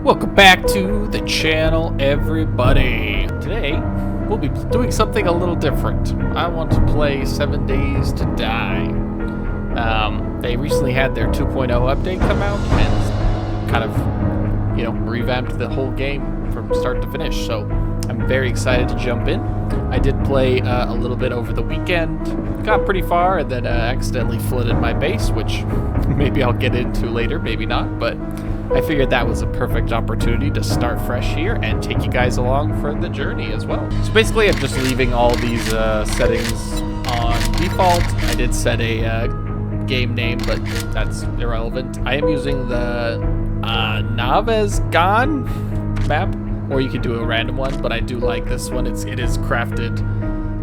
Welcome back to the channel, everybody. Today, we'll be doing something a little different. I want to play 7 Days to Die. They recently had their 2.0 update come out and kind of, revamped the whole game from start to finish. So I'm very excited to jump in. I did play a little bit over the weekend, got pretty far, and then accidentally flooded my base, which maybe I'll get into later, maybe not, but I figured that was a perfect opportunity to start fresh here and take you guys along for the journey as well. So basically, I'm just leaving all these settings on default. I did set a game name, but that's irrelevant. I am using the Navezgane map, or you could do a random one, but I do like this one. It is crafted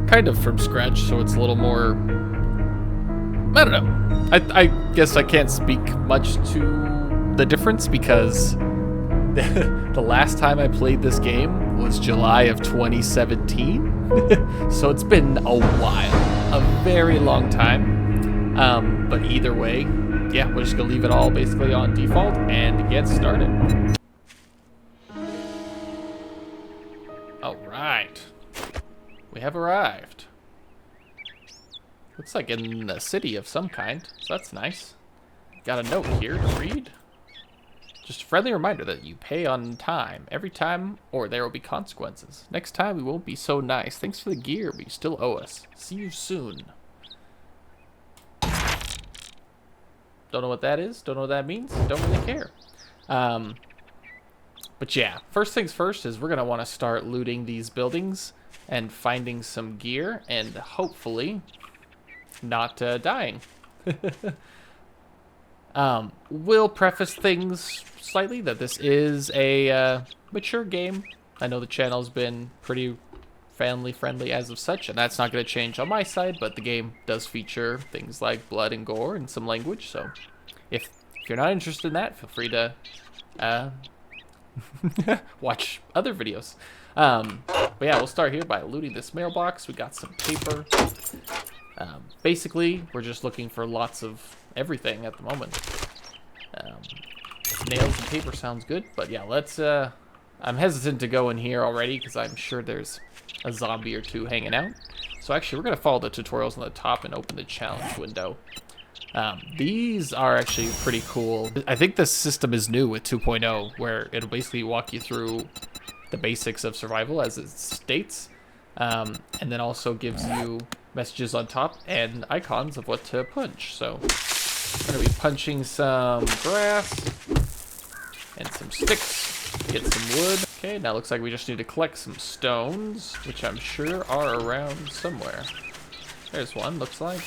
kind of from scratch, so it's a little more, I don't know. I guess I can't speak much to the difference because the last time I played this game was July of 2017. So it's been a while, a very long time. But either way, yeah, we're just gonna leave it all basically on default and get started. All right, we have arrived. Looks like in a city of some kind, so that's nice. Got a note here to read. Just a friendly reminder that you pay on time every time, or there will be consequences. Next time we won't be so nice. Thanks for the gear, but you still owe us. See you soon. Don't know what that is. Don't know what that means. Don't really care. But yeah, first things first is we're going to want to start looting these buildings and finding some gear and hopefully not dying. We'll preface things slightly that this is a mature game. I know the channel's been pretty family friendly as of such, and that's not going to change on my side, but the game does feature things like blood and gore and some language, so if you're not interested in that, feel free to watch other videos. But yeah, we'll start here by looting this mailbox. We got some paper. Basically, we're just looking for lots of everything at the moment. Nails and paper sounds good, but yeah, let's I'm hesitant to go in here already because I'm sure there's a zombie or two hanging out. So actually, we're gonna follow the tutorials on the top and open the challenge window. These are actually pretty cool. I think this system is new with 2.0, where it'll basically walk you through the basics of survival as it states, and then also gives you messages on top and icons of what to punch. So we're gonna be punching some grass and some sticks, get some wood. Okay, now it looks like we just need to collect some stones, which I'm sure are around somewhere. There's one, looks like.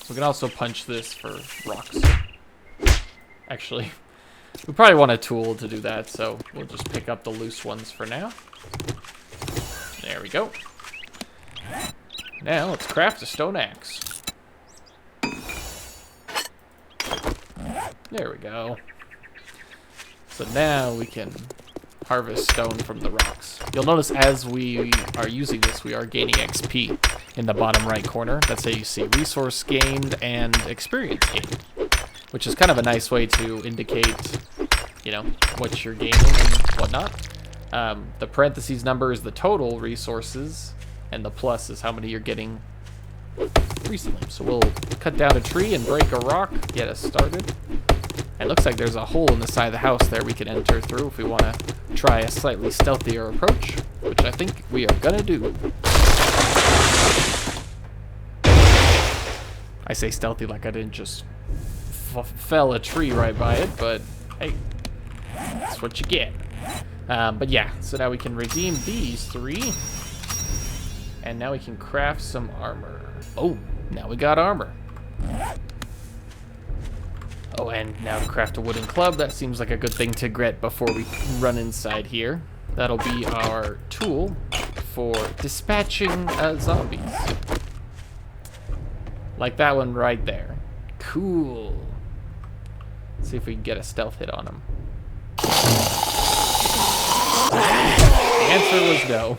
We can also punch this for rocks. Actually, we probably want a tool to do that, so we'll just pick up the loose ones for now. There we go. Now let's craft a stone axe. There we go. So now we can harvest stone from the rocks. You'll notice as we are using this, we are gaining XP in the bottom right corner. That's how you see resource gained and experience gained, which is kind of a nice way to indicate, what you're gaining and whatnot. The parentheses number is the total resources, and the plus is how many you're getting recently. So we'll cut down a tree and break a rock, get us started. It looks like there's a hole in the side of the house there we can enter through if we want to try a slightly stealthier approach, which I think we are gonna do. I say stealthy like I didn't just fell a tree right by it, but hey, that's what you get. But yeah, so now we can redeem these 3. And now we can craft some armor. Oh, now we got armor. Oh, and now to craft a wooden club. That seems like a good thing to get before we run inside here. That'll be our tool for dispatching zombies. Like that one right there. Cool. Let's see if we can get a stealth hit on him. The answer was no.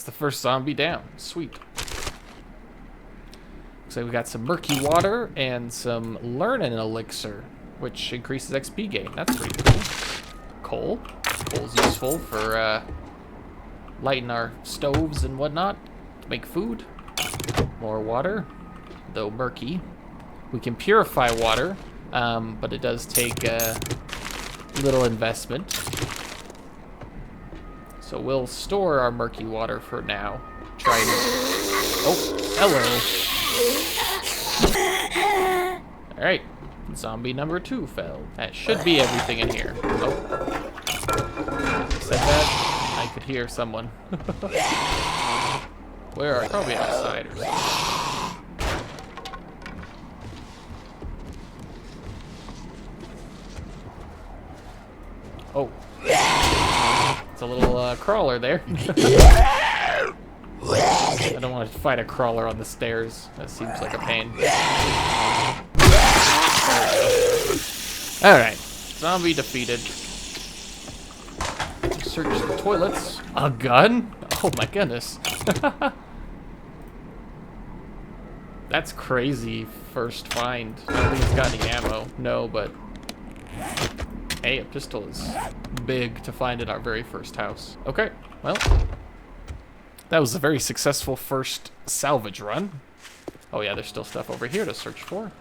the first zombie down. Sweet. Looks like we got some murky water and some learning elixir, which increases XP gain. That's pretty cool. Coal. Coal's useful for lighting our stoves and whatnot to make food. More water, though murky. We can purify water, but it does take little investment. So we'll store our murky water for now. Try and... Oh, hello. Alright, zombie number 2 fell. That should be everything in here. Oh. Said that, I could hear someone. Where are you? Probably outside or something. Oh. It's a little crawler there. I don't want to fight a crawler on the stairs. That seems like a pain. Alright. Zombie defeated. Search the toilets. A gun? Oh my goodness. That's crazy first find. I don't think it's got any ammo. No, but... Hey, a pistol is big to find in our very first house. Okay, well... That was a very successful first salvage run. Oh yeah, there's still stuff over here to search for.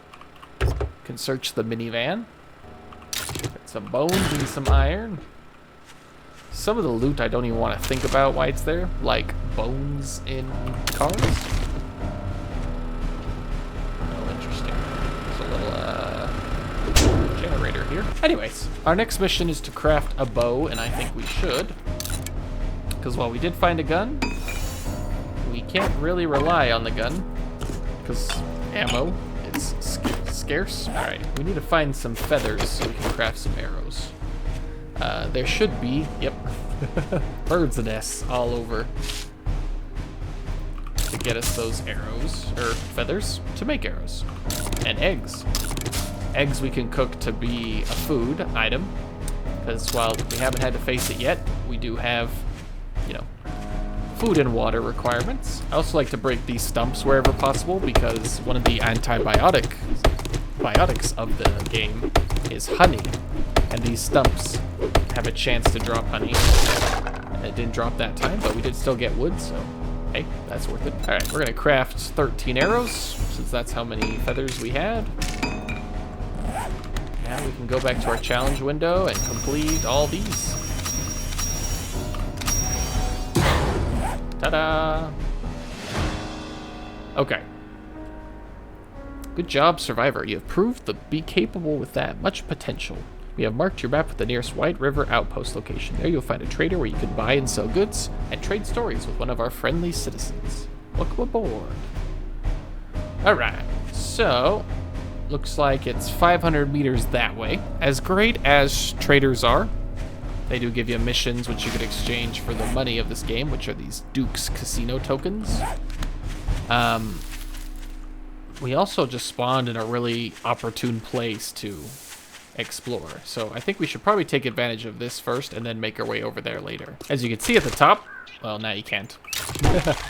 Can search the minivan. Got some bones and some iron. Some of the loot I don't even want to think about why it's there, like bones in cars. Oh, interesting. There's a little generator here. Anyways, our next mission is to craft a bow, and I think we should. Because while we did find a gun, we can't really rely on the gun, because ammo is scarce. Alright, we need to find some feathers so we can craft some arrows. There should be, yep, bird's nests all over to get us those arrows, or feathers, to make arrows. And eggs. Eggs we can cook to be a food item, because while we haven't had to face it yet, we do have, you know, food and water requirements. I also like to break these stumps wherever possible, because one of the biotics of the game is honey, and these stumps have a chance to drop honey. And it didn't drop that time, but we did still get wood, so hey, that's worth it. Alright, we're gonna craft 13 arrows, since that's how many feathers we had. Now we can go back to our challenge window and complete all these. Ta-da! Okay. Good job, Survivor. You have proved to be capable with that much potential. We have marked your map with the nearest White River outpost location. There you'll find a trader where you can buy and sell goods and trade stories with one of our friendly citizens. Welcome aboard. Alright, so looks like it's 500 meters that way. As great as traders are, they do give you missions which you could exchange for the money of this game, which are these Duke's Casino tokens. We also just spawned in a really opportune place to explore, so I think we should probably take advantage of this first and then make our way over there later. As you can see at the top, well, now you can't.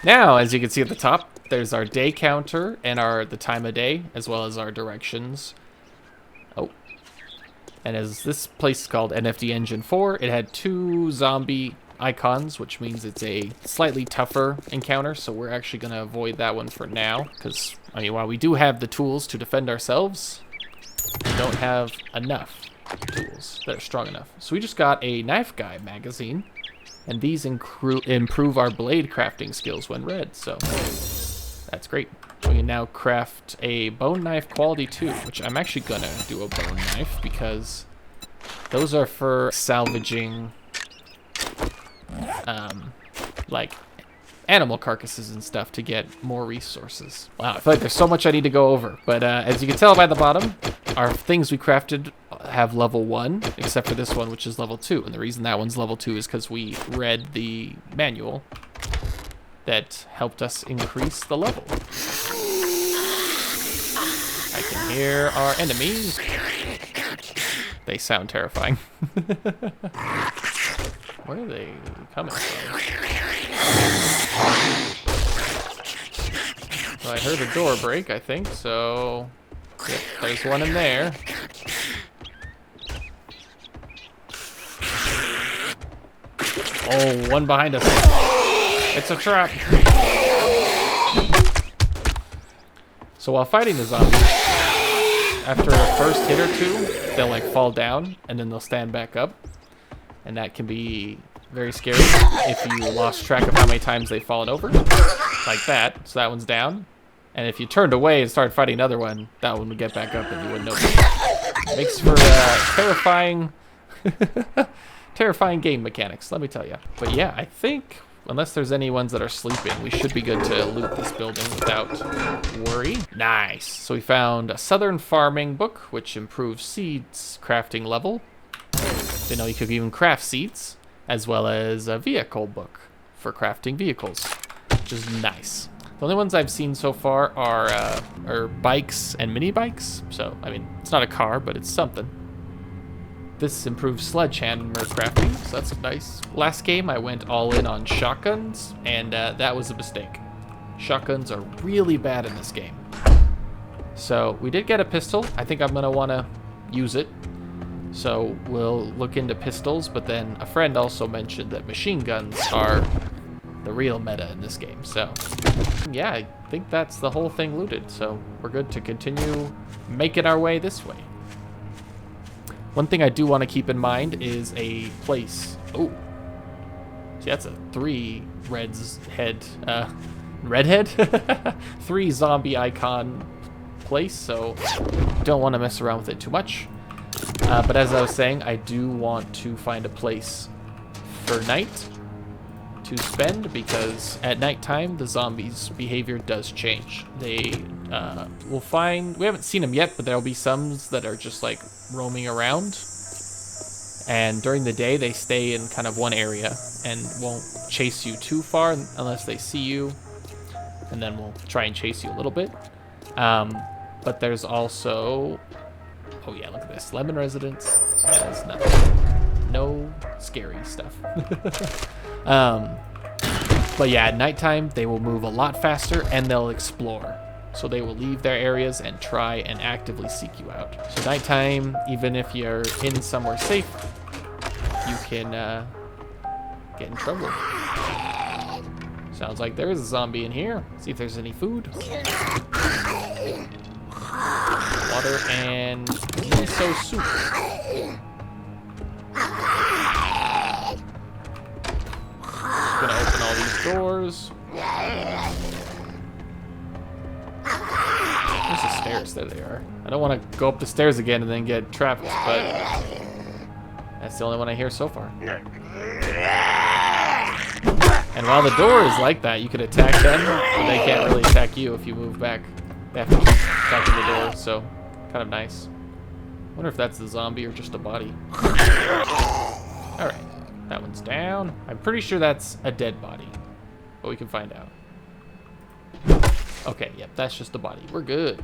Now, as you can see at the top, there's our day counter and the time of day, as well as our directions. Oh. And as this place is called NFD Engine 4, it had 2 zombie icons, which means it's a slightly tougher encounter, so we're actually going to avoid that one for now, because, I mean, while we do have the tools to defend ourselves, we don't have enough tools that are strong enough. So we just got a Knife Guy magazine, and these improve our blade crafting skills when read, so that's great. We can now craft a bone knife quality 2, which I'm actually gonna do a bone knife because those are for salvaging like animal carcasses and stuff to get more resources. Wow, I feel like there's so much I need to go over, but as you can tell by the bottom, our things we crafted have level 1, except for this one, which is level 2. And the reason that one's level 2 is because we read the manual that helped us increase the level. I can hear our enemies. They sound terrifying. Where are they coming from? Well, I heard a door break, I think, so... Yep, there's one in there. Oh, one behind us. It's a trap. So while fighting the zombies, after the first hit or two, they'll like fall down and then they'll stand back up. And that can be very scary if you lost track of how many times they've fallen over. Like that. So that one's down. And if you turned away and started fighting another one, that one would get back up and you wouldn't notice. It makes for terrifying, terrifying game mechanics, let me tell you. But yeah, I think, unless there's any ones that are sleeping, we should be good to loot this building without worry. Nice. So we found a Southern Farming book, which improves seeds crafting level. You know, you could even craft seeds, as well as a vehicle book for crafting vehicles, which is nice. The only ones I've seen so far are bikes and mini bikes. So, I mean, it's not a car, but it's something. This improves sledgehammer crafting, so that's nice. Last game, I went all in on shotguns, and that was a mistake. Shotguns are really bad in this game. So, we did get a pistol. I think I'm going to want to use it. So, we'll look into pistols, but then a friend also mentioned that machine guns are the real meta in this game. So, yeah, I think that's the whole thing looted. So, we're good to continue making our way this way. One thing I do want to keep in mind is a place. Oh, see, that's a 3 reds head, redhead? 3 zombie icon place, so don't want to mess around with it too much. But as I was saying, I do want to find a place for night to spend, because at nighttime the zombies' behavior does change. They will find, we haven't seen them yet, but there'll be some that are just like roaming around, and during the day they stay in kind of one area and won't chase you too far unless they see you, and then will try and chase you a little bit. But there's also, oh yeah, look at this, Lemon Residence has nothing, no scary stuff. But yeah, at nighttime, they will move a lot faster and they'll explore. So they will leave their areas and try and actively seek you out. So nighttime, even if you're in somewhere safe, you can get in trouble. Sounds like there is a zombie in here. See if there's any food. Water and miso soup. Gonna open all these doors. There's the stairs. There they are. I don't want to go up the stairs again and then get trapped, but that's the only one I hear so far. And while the door is like that, you could attack them, but they can't really attack you if you move back. They have to keep attacking the door, so kind of nice. I wonder if that's the zombie or just a body. Alright. That one's down. I'm pretty sure that's a dead body, but we can find out. Okay, yep, that's just a body. We're good.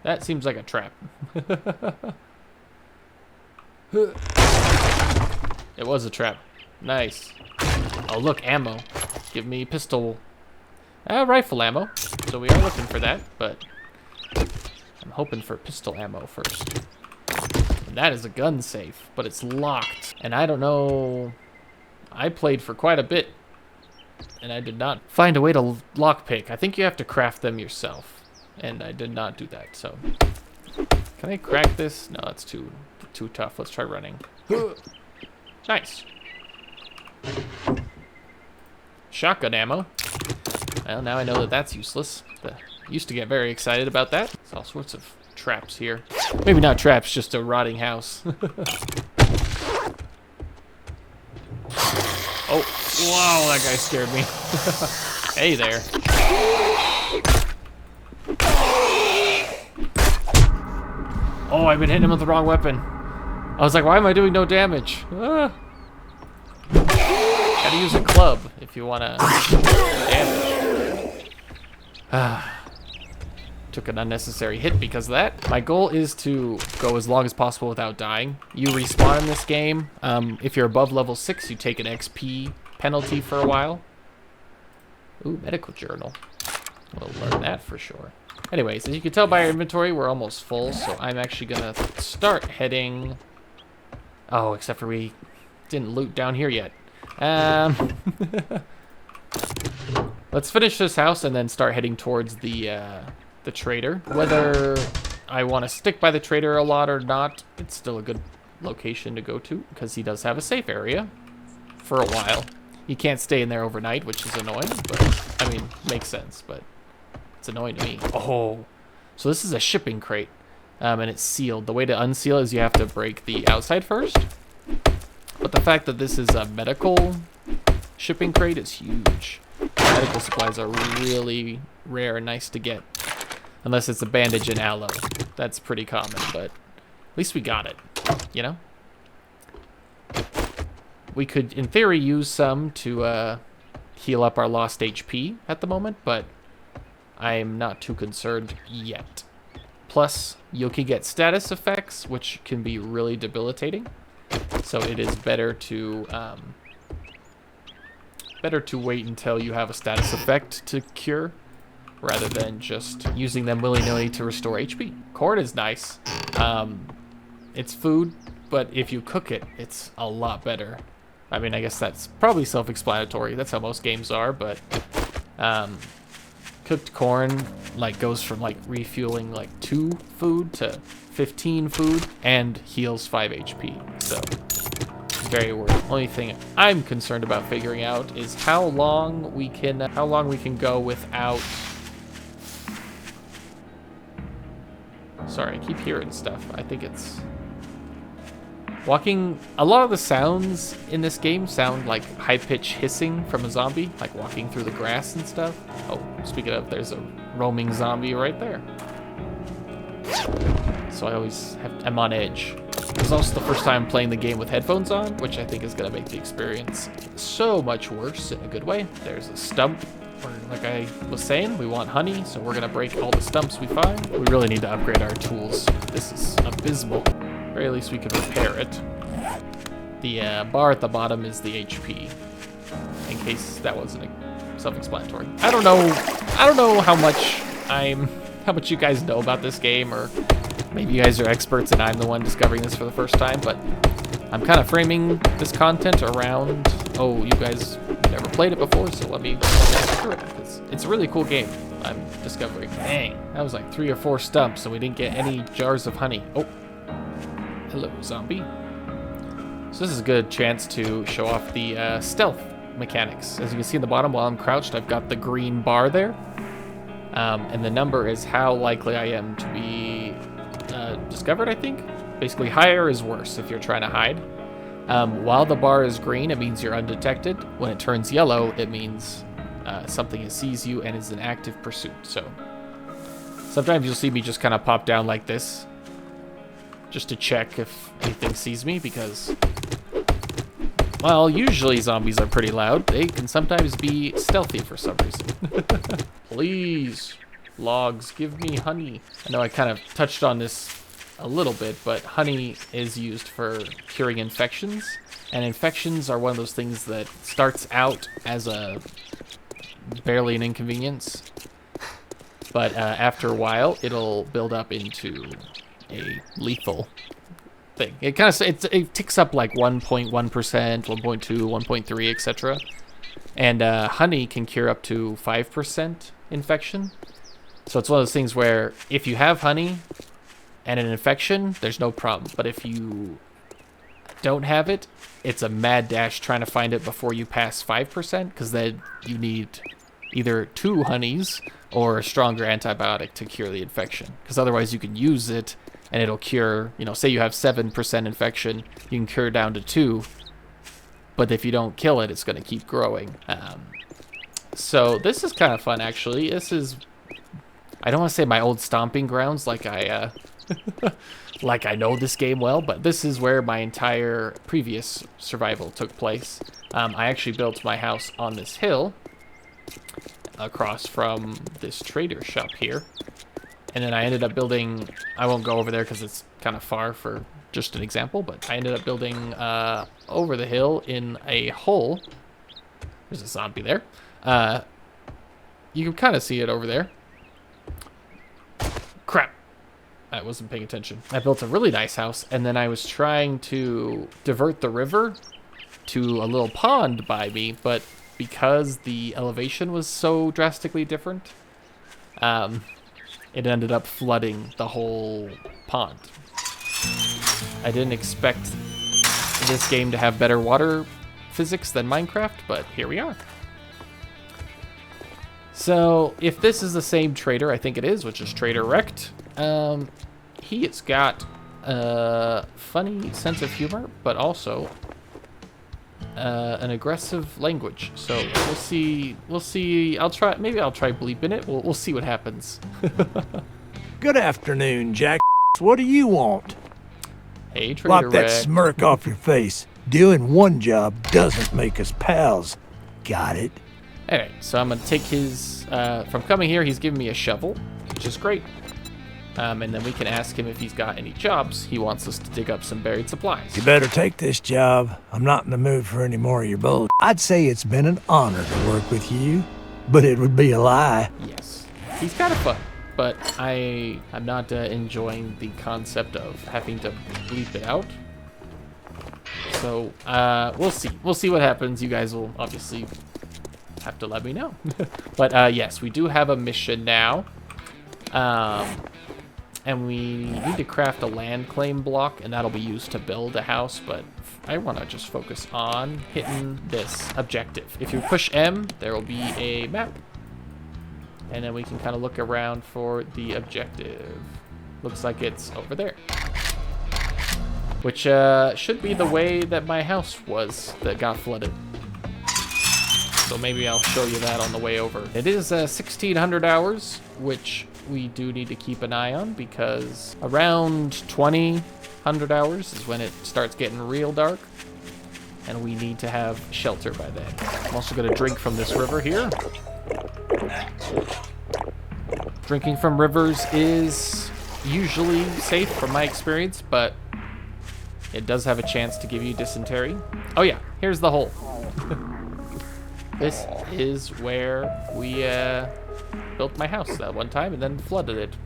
That seems like a trap. It was a trap. Nice. Oh, look, ammo. Give me pistol. Rifle ammo. So we are looking for that, but I'm hoping for pistol ammo first. That is a gun safe, but it's locked. And I don't know, I played for quite a bit, and I did not find a way to lockpick. I think you have to craft them yourself, and I did not do that, so. Can I crack this? No, that's too tough. Let's try running. Nice. Shotgun ammo. Well, now I know that that's useless. I used to get very excited about that. There's all sorts of traps here. Maybe not traps, just a rotting house. Oh, wow, that guy scared me. Hey there. Oh, I've been hitting him with the wrong weapon. I was like, why am I doing no damage? Gotta use a club if you wanna damage. Took an unnecessary hit because of that. My goal is to go as long as possible without dying. You respawn in this game. If you're above level 6, you take an XP penalty for a while. Ooh, medical journal. We'll learn that for sure. Anyways, as you can tell by our inventory, we're almost full, so I'm actually gonna start heading... Oh, except for we didn't loot down here yet. Let's finish this house and then start heading towards the trader. Whether I want to stick by the trader a lot or not, it's still a good location to go to, because he does have a safe area for a while. You can't stay in there overnight, which is annoying, but, I mean, makes sense, but it's annoying to me. Oh, so this is a shipping crate, and it's sealed. The way to unseal is you have to break the outside first, but the fact that this is a medical shipping crate is huge. Medical supplies are really rare and nice to get, unless it's a bandage and aloe. That's pretty common, but at least we got it, you know? We could, in theory, use some to heal up our lost HP at the moment, but I'm not too concerned yet. Plus, you can get status effects, which can be really debilitating. So it is better to wait until you have a status effect to cure, rather than just using them willy-nilly to restore HP. Corn is nice. It's food, but if you cook it, it's a lot better. I mean, I guess that's probably self-explanatory. That's how most games are, but cooked corn like goes from like refueling like 2 food to 15 food and heals 5 HP. So very worth. Only thing I'm concerned about figuring out is how long we can go without. Sorry, I keep hearing stuff. I think it's walking. A lot of the sounds in this game sound like high-pitched hissing from a zombie, like walking through the grass and stuff. Oh, speaking of, there's a roaming zombie right there. So I'm on edge. It's also the first time playing the game with headphones on, which I think is going to make the experience so much worse in a good way. There's a stump. Like I was saying, we want honey, so we're going to break all the stumps we find. We really need to upgrade our tools. This is abysmal. Or at very least we could repair it. The bar at the bottom is the HP, in case that wasn't self-explanatory. I don't know how much you guys know about this game, or maybe you guys are experts and I'm the one discovering this for the first time, but I'm kind of framing this content around, oh, you guys never played it before, so let me walk through it, because it's a really cool game I'm discovering. Dang, that was like 3 or 4 stumps, and we didn't get any jars of honey. Oh, hello, zombie. So this is a good chance to show off the stealth mechanics. As you can see in the bottom, while I'm crouched, I've got the green bar there. And the number is how likely I am to be discovered, I think. Basically, higher is worse if you're trying to hide. While the bar is green, it means you're undetected. When it turns yellow, it means something sees you and is in active pursuit. So sometimes you'll see me just kind of pop down like this, just to check if anything sees me, because, well, usually zombies are pretty loud. They can sometimes be stealthy for some reason. Please, logs, give me honey. I know I kind of touched on this a little bit, but honey is used for curing infections, and infections are one of those things that starts out as barely an inconvenience, but after a while it'll build up into a lethal thing. It kind of it ticks up like 1.1%, 1.2, 1.3, etc. And honey can cure up to 5% infection. So it's one of those things where if you have honey and an infection, there's no problem. But if you don't have it, it's a mad dash trying to find it before you pass 5%, because then you need either 2 honeys or a stronger antibiotic to cure the infection. Because otherwise you can use it and it'll cure, say you have 7% infection, you can cure down to 2. But if you don't kill it, it's going to keep growing. So this is kind of fun, actually. This is, I don't want to say my old stomping grounds, like I know this game well, but this is where my entire previous survival took place. I actually built my house on this hill across from this trader shop here. And then I ended up building, I won't go over there because it's kind of far for just an example, but I ended up building over the hill in a hole There's a zombie there. You can kind of see it over there. Crap. I wasn't paying attention. I built a really nice house, and then I was trying to divert the river to a little pond by me, but because the elevation was so drastically different, it ended up flooding the whole pond. I didn't expect this game to have better water physics than Minecraft, but here we are. So if this is the same trader, I think it is, which is Trader Rect, he has got a funny sense of humor, but also an aggressive language. So we'll see. Maybe I'll try bleeping it. We'll see what happens. Good afternoon, Jack. What do you want? Hey, Trader Wipe that Rect. smirk off your face. Doing one job doesn't make us pals. Got it? Alright, so I'm going to take his, from coming here, he's giving me a shovel, which is great. And then we can ask him if he's got any jobs. He wants us to dig up some buried supplies. You better take this job. I'm not in the mood for any more of your bull. I'd say it's been an honor to work with you, but it would be a lie. Yes. He's kind of fun, but I'm not enjoying the concept of having to bleep it out. So, we'll see. We'll see what happens. You guys will obviously have to let me know. But yes, we do have a mission now. And we need to craft a land claim block, and that'll be used to build a house, but I want to just focus on hitting this objective. If you push M, there will be a map. And then we can kind of look around for the objective. Looks like it's over there. Which should be the way that my house was that got flooded. So maybe I'll show you that on the way over. It is 1600 hours, which we do need to keep an eye on because around 2000 hours is when it starts getting real dark. And we need to have shelter by then. I'm also going to drink from this river here. Drinking from rivers is usually safe from my experience, but it does have a chance to give you dysentery. Oh yeah, here's the hole. This is where we built my house that one time and then flooded it.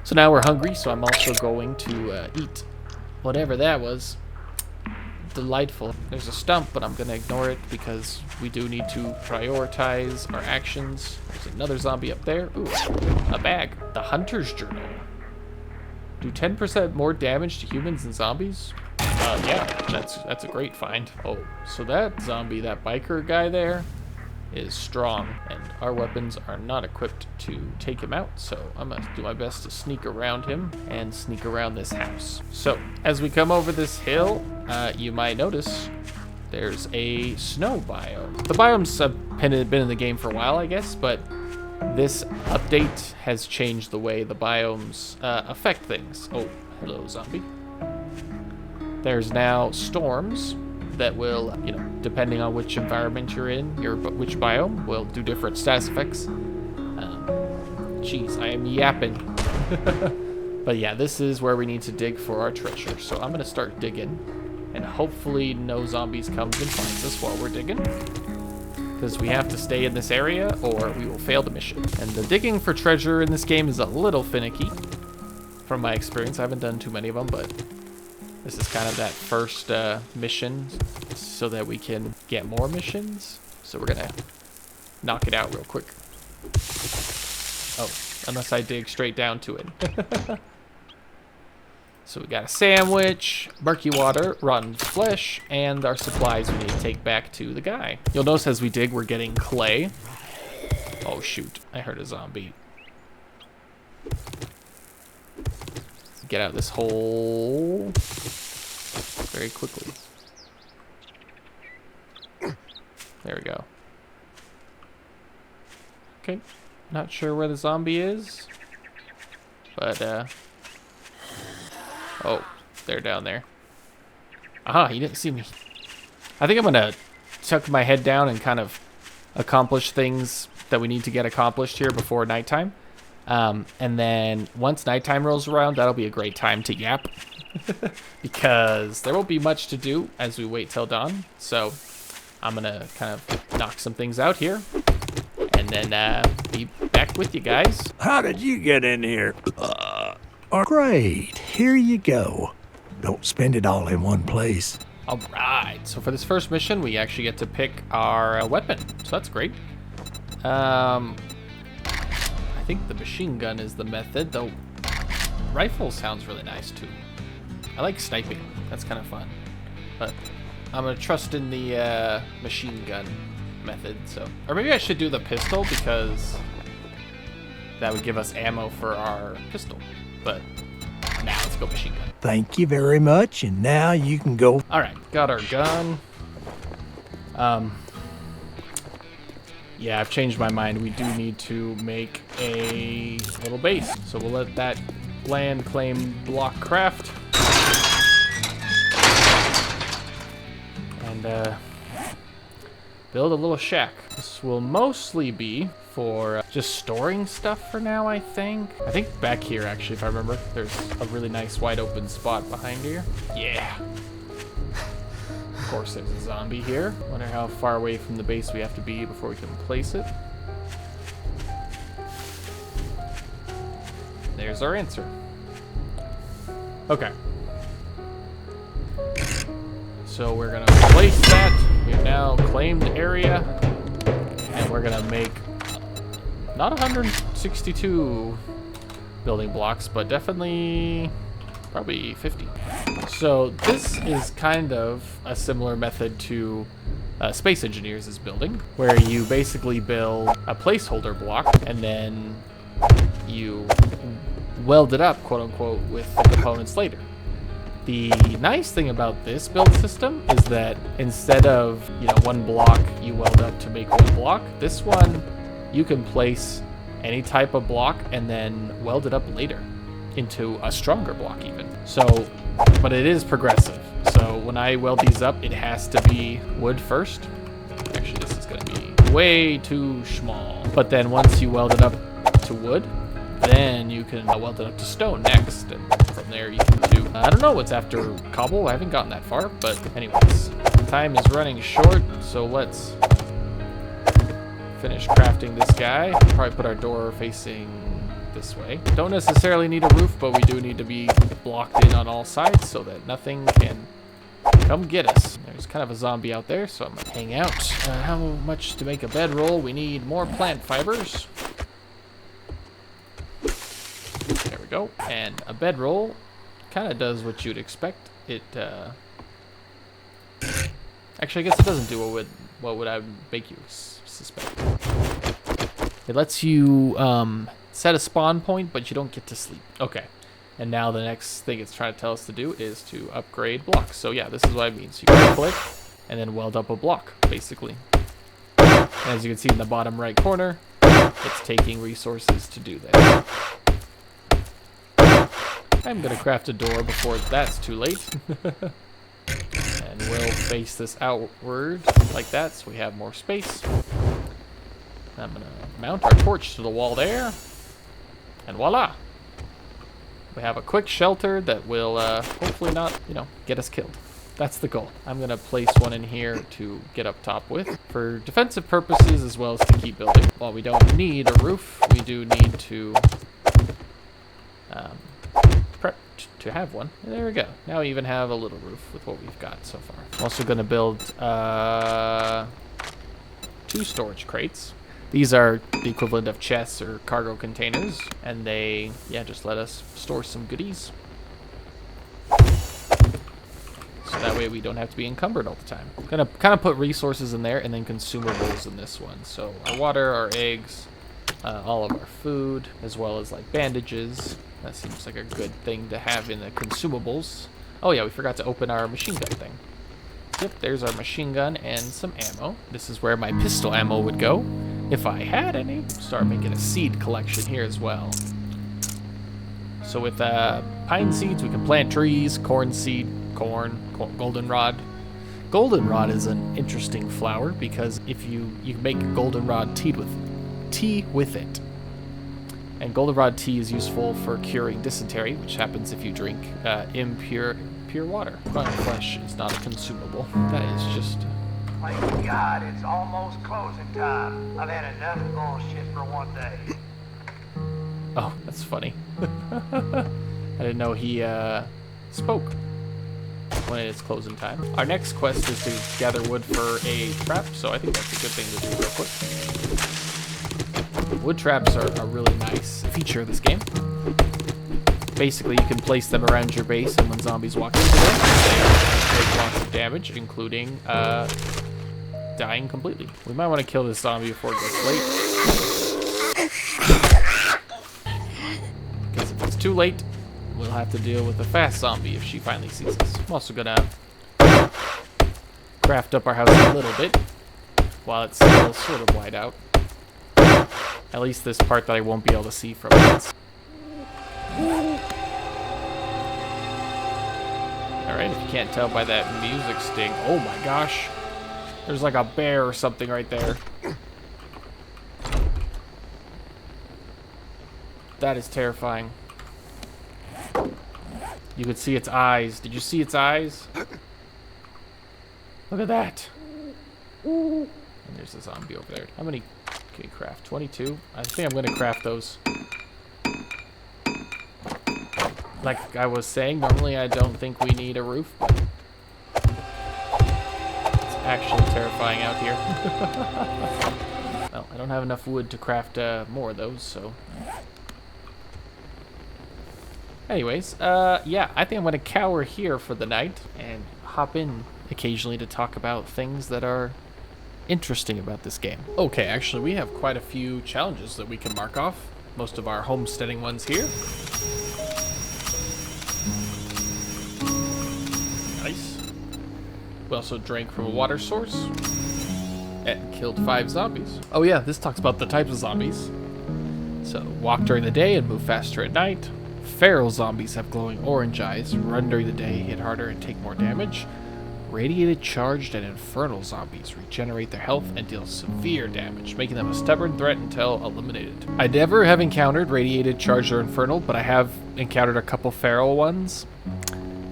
So now we're hungry, so I'm also going to eat whatever that was. Delightful. There's a stump, but I'm going to ignore it because we do need to prioritize our actions. There's another zombie up there. Ooh, a bag. The Hunter's Journal. Do 10% more damage to humans and zombies? Yeah, that's a great find. Oh, so that zombie, that biker guy there, is strong, and our weapons are not equipped to take him out, so I'm gonna do my best to sneak around him and sneak around this house. So, as we come over this hill, you might notice there's a snow biome. The biomes have been in the game for a while, I guess, but this update has changed the way the biomes affect things. Oh, hello, zombie. There's now storms that will, you know, depending on which environment you're in, which biome will do different status effects. Jeez, I am yapping. But yeah, this is where we need to dig for our treasure. So I'm gonna start digging, and hopefully no zombies comes and finds us while we're digging, because we have to stay in this area or we will fail the mission. And the digging for treasure in this game is a little finicky, from my experience. I haven't done too many of them, but this is kind of that first mission so that we can get more missions. So we're gonna knock it out real quick. Oh, unless I dig straight down to it. So we got a sandwich, murky water, rotten flesh, and our supplies we need to take back to the guy. You'll notice as we dig, we're getting clay. Oh shoot, I heard a zombie. Get out of this hole very quickly. There we go. Okay, not sure where the zombie is, but oh, they're down there. Aha, he didn't see me. I think I'm gonna tuck my head down and kind of accomplish things that we need to get accomplished here before nighttime. And then once nighttime rolls around, that'll be a great time to yap. Because there won't be much to do as we wait till dawn. So I'm gonna kind of knock some things out here, and then be back with you guys. How did you get in here? Great. Here you go. Don't spend it all in one place. All right. So for this first mission, we actually get to pick our weapon. So that's great. I think the machine gun is the method, though. Rifle sounds really nice too. I like sniping. That's kind of fun. But I'm gonna trust in the machine gun method. So, or maybe I should do the pistol because that would give us ammo for our pistol. But now let's go machine gun. Thank you very much, and now you can go. All right, got our gun. Yeah, I've changed my mind. We do need to make a little base. So we'll let that land claim block craft. And build a little shack. This will mostly be for just storing stuff for now, I think. I think back here, actually, if I remember, there's a really nice wide open spot behind here. Yeah. Of course, there's a zombie here. Wonder how far away from the base we have to be before we can place it. There's our answer. Okay. So we're gonna place that. We have now claimed area, and we're gonna make not 162 building blocks, but definitely probably 50. So this is kind of a similar method to Space Engineers is building, where you basically build a placeholder block and then you weld it up, quote unquote, with the components later. The nice thing about this build system is that instead of, one block you weld up to make one block, this one you can place any type of block and then weld it up later into a stronger block even. So, but it is progressive. So when I weld these up, it has to be wood first. Actually, this is going to be way too small. But then once you weld it up to wood, then you can weld it up to stone next, and from there you can do, I don't know what's after cobble, I haven't gotten that far, but anyways, time is running short, so let's finish crafting this guy. Probably put our door facing this way. Don't necessarily need a roof, but we do need to be blocked in on all sides so that nothing can come get us. There's kind of a zombie out there, so I'm gonna hang out. How much to make a bedroll? We need more plant fibers. There we go. And a bedroll kind of does what you'd expect. It, actually, I guess it doesn't do what would I make you suspect. It lets you set a spawn point, but you don't get to sleep. Okay. And now the next thing it's trying to tell us to do is to upgrade blocks. So yeah, this is what it means. You can click and then weld up a block, basically. And as you can see in the bottom right corner, it's taking resources to do that. I'm going to craft a door before that's too late. And we'll face this outward like that so we have more space. I'm going to mount our torch to the wall there. And voila! We have a quick shelter that will hopefully not, get us killed. That's the goal. I'm going to place one in here to get up top with for defensive purposes as well as to keep building. While we don't need a roof, we do need to prep to have one. And there we go. Now we even have a little roof with what we've got so far. I'm also going to build 2 storage crates. These are the equivalent of chests or cargo containers, and they, just let us store some goodies. So that way we don't have to be encumbered all the time. I'm gonna kind of put resources in there and then consumables in this one. So our water, our eggs, all of our food, as well as like bandages. That seems like a good thing to have in the consumables. Oh yeah, we forgot to open our machine gun thing. Yep, there's our machine gun and some ammo. This is where my pistol ammo would go, if I had any. Start making a seed collection here as well. So with pine seeds, we can plant trees, corn seed, goldenrod. Goldenrod is an interesting flower because if you can make goldenrod tea with it. And goldenrod tea is useful for curing dysentery, which happens if you drink impure water. Bone flesh is not a consumable. That is just Thank God it's almost closing time. I've had enough bullshit for one day. Oh, that's funny. I didn't know he spoke when it's closing time. Our next quest is to gather wood for a trap, so I think that's a good thing to do real quick. Wood traps are a really nice feature of this game. Basically, you can place them around your base, and when zombies walk into them, they take lots of damage, including dying completely. We might want to kill this zombie before it gets late. Because if it's too late, we'll have to deal with a fast zombie if she finally sees us. I'm also gonna craft up our house a little bit while it's still sort of wide out. At least this part that I won't be able to see from it. Alright, if you can't tell by that music sting, oh my gosh, there's like a bear or something right there. That is terrifying. You could see its eyes. Did you see its eyes? Look at that. And there's a zombie over there. How many can you craft? 22? I think I'm going to craft those. Like I was saying, normally I don't think we need a roof, but it's actually terrifying out here. Well, I don't have enough wood to craft more of those, so... Anyways, yeah, I think I'm going to cower here for the night and hop in occasionally to talk about things that are interesting about this game. Okay, actually, we have quite a few challenges that we can mark off. Most of our homesteading ones here. Nice. We also drank from a water source and killed 5 zombies. Oh yeah, this talks about the types of zombies. So, walk during the day and move faster at night. Feral zombies have glowing orange eyes, run during the day, hit harder, and take more damage. Radiated, charged, and infernal zombies regenerate their health and deal severe damage, making them a stubborn threat until eliminated. I never have encountered radiated, charged, or infernal, but I have encountered a couple feral ones,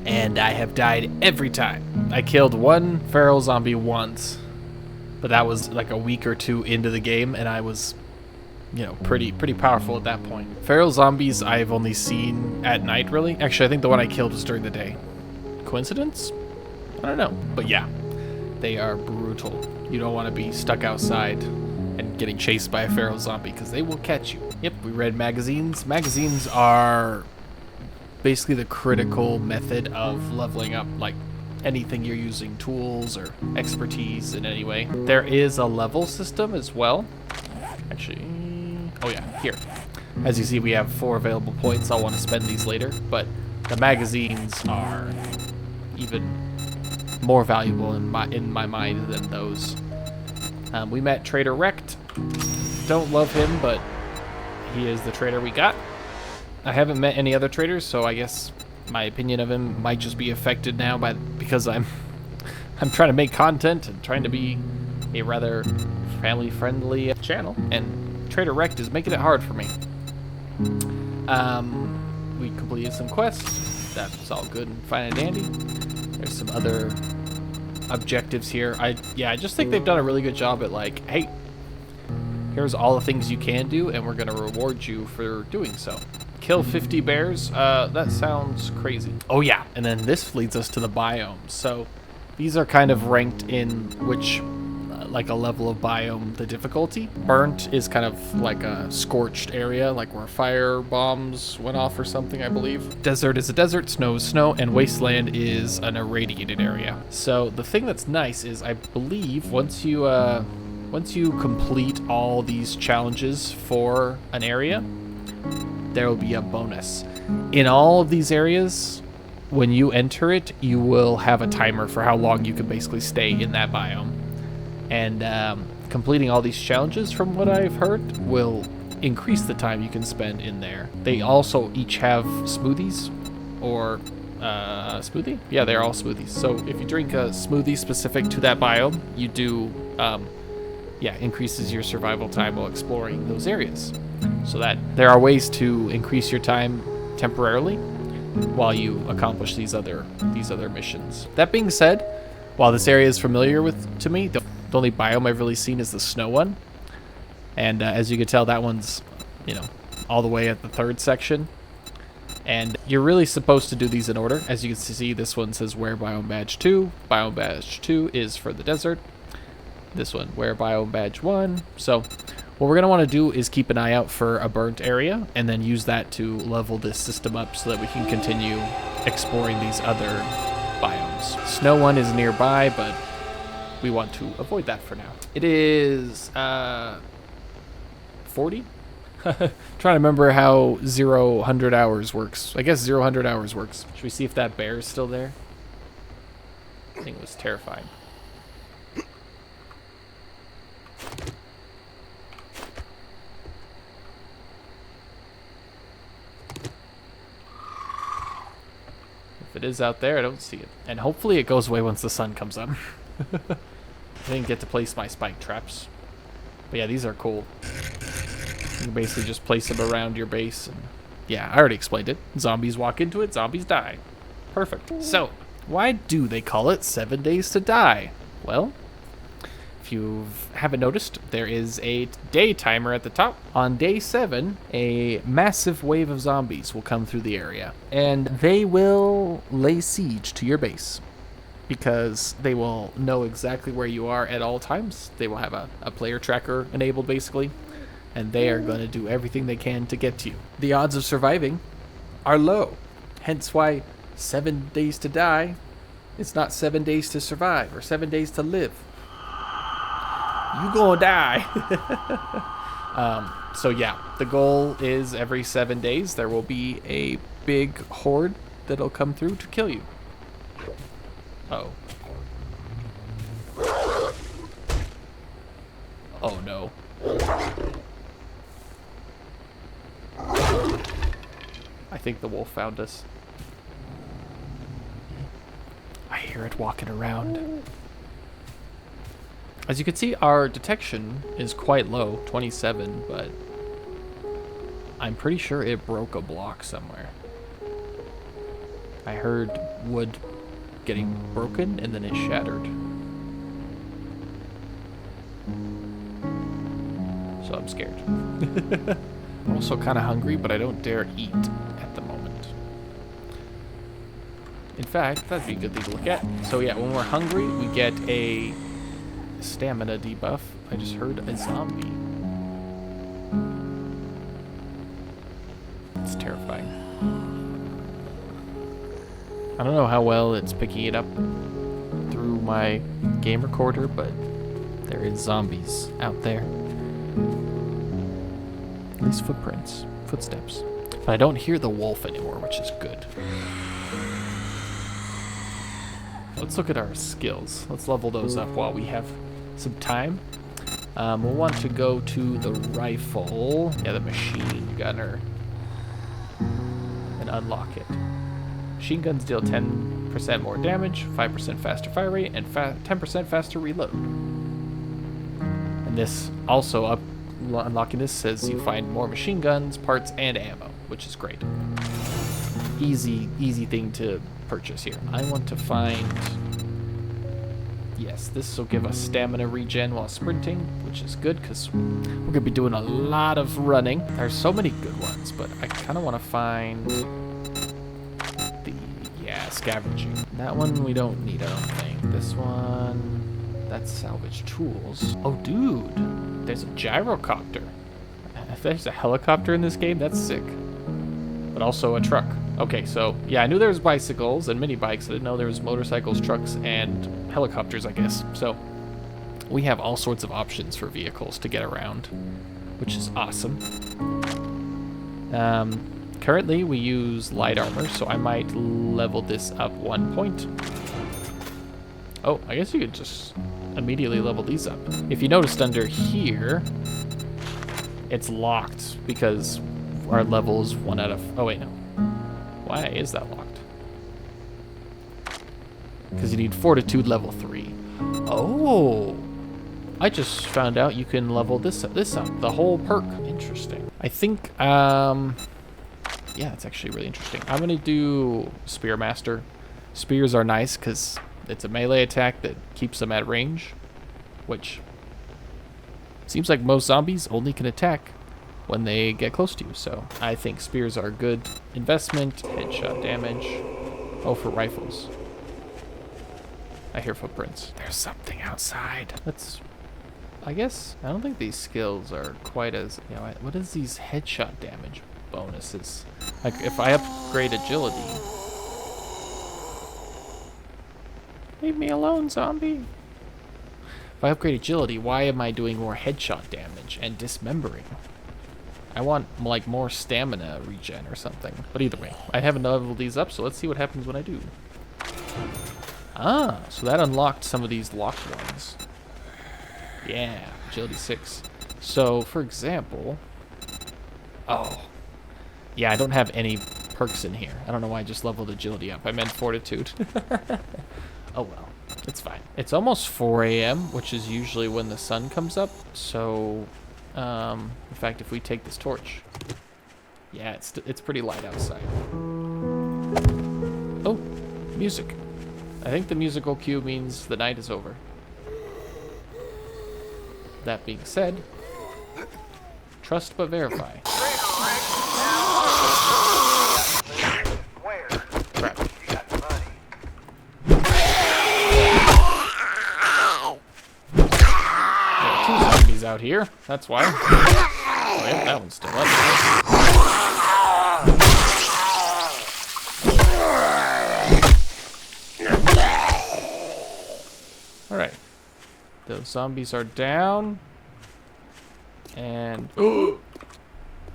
and I have died every time. I killed one feral zombie once, but that was like a week or two into the game, and I was... you know, pretty powerful at that point. Feral zombies I've only seen at night, really. Actually, I think the one I killed was during the day. Coincidence? I don't know. But yeah, they are brutal. You don't want to be stuck outside and getting chased by a feral zombie because they will catch you. Yep, we read magazines. Magazines are basically the critical method of leveling up, like anything you're using, tools or expertise in any way. There is a level system as well. Actually... oh yeah, here. As you see, we have 4 available points. I'll want to spend these later, but the magazines are even more valuable in my mind than those. We met Trader Rekt. Don't love him, but he is the trader we got. I haven't met any other traders, so I guess my opinion of him might just be affected now because I'm trying to make content and trying to be a rather family-friendly channel, and Trader Rekt is making it hard for me. We completed some quests. That's all good and fine and dandy. There's some other objectives here. I just think they've done a really good job at like, hey, here's all the things you can do, and we're gonna reward you for doing so. Kill 50 bears. That sounds crazy. Oh yeah, and then this leads us to the biomes. So these are kind of ranked in which like a level of biome, the difficulty. Burnt is kind of like a scorched area, like where fire bombs went off or something, I believe. Desert is a desert, snow is snow, and wasteland is an irradiated area. So the thing that's nice is, I believe once you complete all these challenges for an area, there will be a bonus. In all of these areas, when you enter it, you will have a timer for how long you can basically stay in that biome. And completing all these challenges, from what I've heard, will increase the time you can spend in there. They also each have smoothies, or smoothie? Yeah, they're all smoothies. So if you drink a smoothie specific to that biome, you do, increases your survival time while exploring those areas. So that there are ways to increase your time temporarily while you accomplish these other missions. That being said, while this area is familiar to me, the only biome I've really seen is the snow one. And as you can tell, that one's, you know, all the way at the 3rd section. And you're really supposed to do these in order. As you can see, this one says wear biome badge 2. Biome badge 2 is for the desert. This one, wear biome badge 1. So what we're going to want to do is keep an eye out for a burnt area and then use that to level this system up so that we can continue exploring these other biomes. Snow one is nearby, but we want to avoid that for now. It is 40? Trying to remember how 0-100 hours works. I guess 0-100 hours works. Should we see if that bear is still there? I think it was terrifying. If it is out there, I don't see it. And hopefully it goes away once the sun comes up. I didn't get to place my spike traps. But yeah, these are cool. You can basically just place them around your base. And yeah, I already explained it. Zombies walk into it, zombies die. Perfect. So, why do they call it 7 days to die? Well, if you haven't noticed, there is a day timer at the top. On day 7, a massive wave of zombies will come through the area. And they will lay siege to your base, because they will know exactly where you are at all times. They will have a player tracker enabled, basically. And they are going to do everything they can to get to you. The odds of surviving are low. Hence why 7 days to die, it's not 7 days to survive or 7 days to live. You gonna die. So yeah, the goal is every 7 days there will be a big horde that'll come through to kill you. Oh. Oh no. I think the wolf found us. I hear it walking around. As you can see, our detection is quite low, 27, but I'm pretty sure it broke a block somewhere. I heard wood getting broken and then it shattered. So I'm scared. I'm also kind of hungry, but I don't dare eat at the moment. In fact, that'd be a good thing to look at. So yeah, when we're hungry, we get a stamina debuff. I just heard a zombie. It's terrifying. I don't know how well it's picking it up through my game recorder, but there is zombies out there. At least footsteps. But I don't hear the wolf anymore, which is good. Let's look at our skills. Let's level those up while we have some time. We'll want to go to the rifle. Yeah, the machine gunner. And unlock it. Machine guns deal 10% more damage, 5% faster fire rate, and 10% faster reload. And this also unlocking this says you find more machine guns, parts, and ammo, which is great. Easy thing to purchase here. I want to find... Yes, this will give us stamina regen while sprinting, which is good because we're going to be doing a lot of running. There's so many good ones, but I kind of want to find the, scavenging. That one we don't need, I don't think. This one, that's salvage tools. Oh, dude, there's a gyrocopter. If there's a helicopter in this game, that's sick. But also a truck. Okay, so, yeah, I knew there was bicycles and mini bikes. I didn't know there was motorcycles, trucks, and helicopters, I guess. So, we have all sorts of options for vehicles to get around, which is awesome. Currently, we use light armor, so I might level this up 1 point. Oh, I guess you could just immediately level these up. If you noticed under here, it's locked because our level is 1 out of... Oh, wait, no. Why is that locked? Because you need Fortitude level 3. Oh! I just found out you can level this up, the whole perk. Interesting. I think, yeah, it's actually really interesting. I'm going to do Spearmaster. Spears are nice because It's a melee attack that keeps them at range, which seems like most zombies only can attack when they get close to you. So I think spears are a good investment. Headshot damage. Oh, for rifles. I hear footprints. There's something outside. I guess, I don't think these skills are quite as, what is these headshot damage bonuses? Like, if I upgrade agility. Leave me alone, zombie. If I upgrade agility, why am I doing more headshot damage and dismembering? I want, like, more stamina regen or something. But either way, I haven't leveled these up, so let's see what happens when I do. Ah, so that unlocked some of these locked ones. Yeah, agility 6. So, for example... Oh. Yeah, I don't have any perks in here. I don't know why I just leveled agility up. I meant fortitude. Oh well, it's fine. It's almost 4 a.m., which is usually when the sun comes up. So, in fact, if we take this torch... Yeah, it's pretty light outside. Oh, music. I think the musical cue means the night is over. That being said, trust but verify. Crap. There are 2 zombies out here. That's why. Oh, yeah, that one's still up. Alright. Those zombies are down. And... Oh!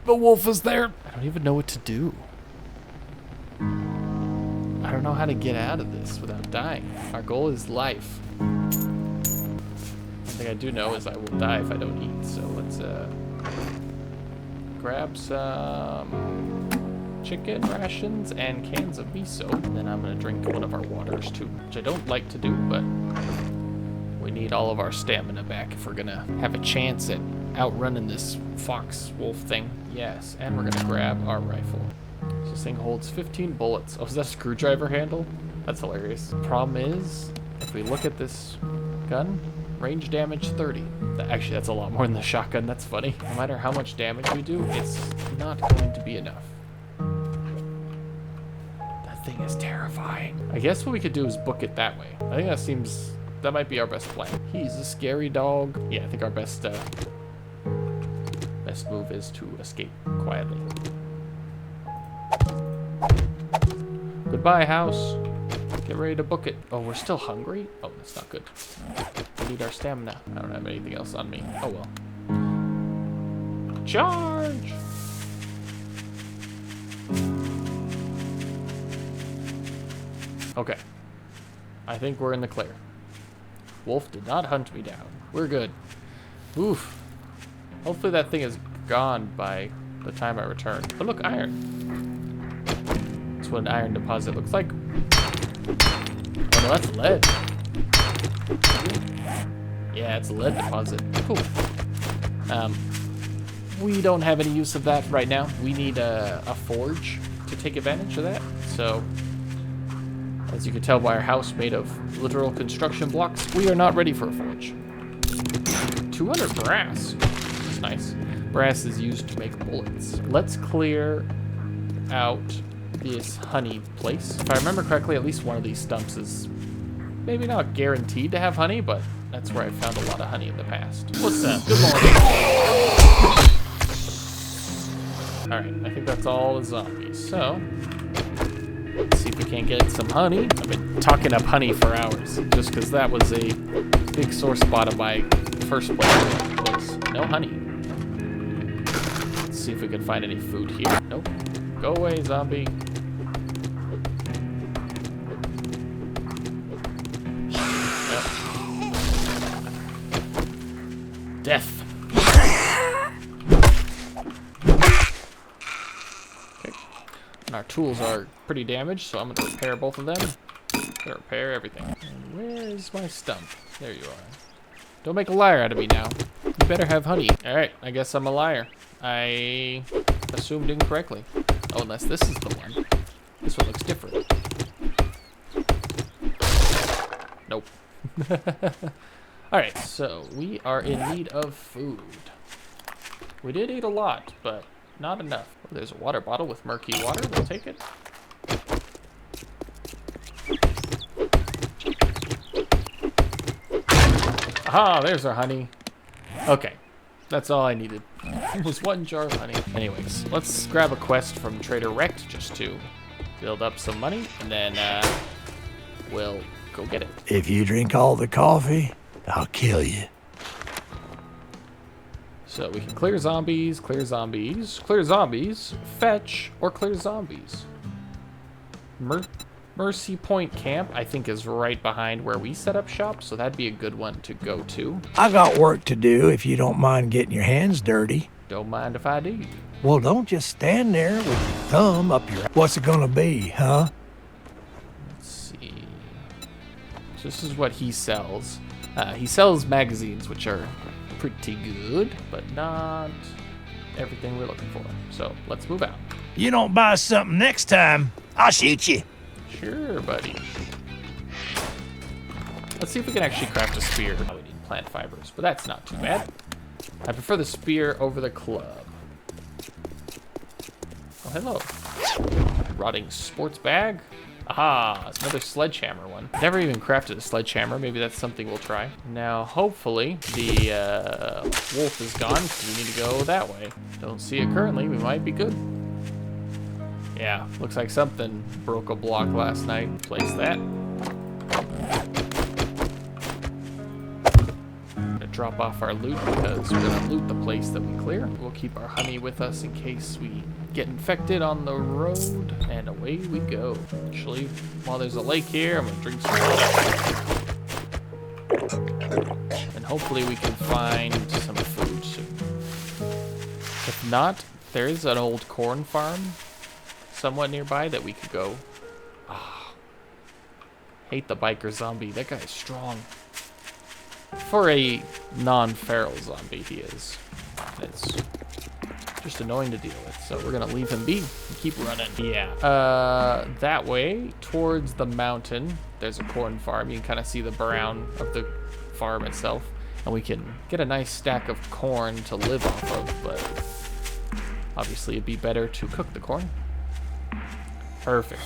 The wolf is there! I don't even know what to do. I don't know how to get out of this without dying. Our goal is life. One thing I do know is I will die if I don't eat, so let's grab some chicken rations and cans of miso. And then I'm gonna drink one of our waters too, which I don't like to do, but we need all of our stamina back if we're gonna have a chance at outrunning this fox wolf thing. Yes, and we're gonna grab our rifle. So this thing holds 15 bullets. Oh, is that a screwdriver handle? That's hilarious. Problem is, if we look at this gun, range damage 30. Actually, that's a lot more than the shotgun. That's funny. No matter how much damage we do, it's not going to be enough. That thing is terrifying. I guess what we could do is book it that way. I think that might be our best plan. He's a scary dog. Yeah, I think our best move is to escape quietly. Goodbye, house. Get ready to book it. Oh, we're still hungry? Oh, that's not good. We need our stamina. I don't have anything else on me. Oh, well. Charge! Okay. I think we're in the clear. Wolf did not hunt me down. We're good. Oof. Hopefully that thing is gone by the time I return. Oh, look, iron. That's what an iron deposit looks like. Oh, no, that's lead. Yeah, it's a lead deposit. Cool. We don't have any use of that right now. We need a forge to take advantage of that. So, as you can tell by our house made of literal construction blocks, we are not ready for a forge. 200 brass. That's nice. Brass is used to make bullets. Let's clear out this honey place. If I remember correctly, at least one of these stumps is maybe not guaranteed to have honey, but that's where I found a lot of honey in the past. What's up? Good morning. Alright, I think that's all the zombies. So, let's see if we can't get some honey. I've been talking up honey for hours, just because that was a big sore spot of my first play, was no honey. Let's see if we can find any food here. Nope. Go away, zombie. Yep. Death. Okay. And our tools are pretty damaged, so I'm going to repair both of them. Gonna repair everything. And where is my stump? There you are. Don't make a liar out of me now. You better have honey. Alright, I guess I'm a liar. I assumed incorrectly. Oh, unless this is the one. This one looks different. Nope. Alright, so we are in need of food. We did eat a lot, but not enough. Oh, there's a water bottle with murky water. We'll take it. Aha, there's our honey. Okay, that's all I needed. It was 1 jar of honey. Anyways, let's grab a quest from Trader Rekt just to build up some money, and then we'll go get it. If you drink all the coffee, I'll kill you. So we can clear zombies, clear zombies, fetch, or clear zombies. Mercy Point Camp, I think, is right behind where we set up shop, so that'd be a good one to go to. I got work to do if you don't mind getting your hands dirty. Don't mind if I do. Well, don't just stand there with your thumb up your... What's it gonna be, huh? Let's see. So this is what he sells. He sells magazines, which are pretty good, but not everything we're looking for. So let's move out. You don't buy something next time, I'll shoot you. Sure, buddy. Let's see if we can actually craft a spear. Oh, we need plant fibers, but that's not too bad. I prefer the spear over the club. Oh, hello. Rotting sports bag. Aha, it's another sledgehammer one. Never even crafted a sledgehammer. Maybe that's something we'll try. Now, hopefully, the wolf is gone, because we need to go that way. Don't see it currently. We might be good. Yeah, looks like something broke a block last night. Place that. Gonna drop off our loot because we're gonna loot the place that we clear. We'll keep our honey with us in case we get infected on the road, and away we go. Actually, while there's a lake here, I'm gonna drink some water. And hopefully we can find some food soon. If not, there is an old corn farm somewhat nearby that we could go. Ah, hate the biker zombie. That guy is strong. For a non-feral zombie, he is. It's just annoying to deal with. So we're gonna leave him be and keep running. Yeah. That way towards the mountain, there's a corn farm. You can kind of see the brown of the farm itself, and we can get a nice stack of corn to live off of. But obviously, it'd be better to cook the corn. Perfect.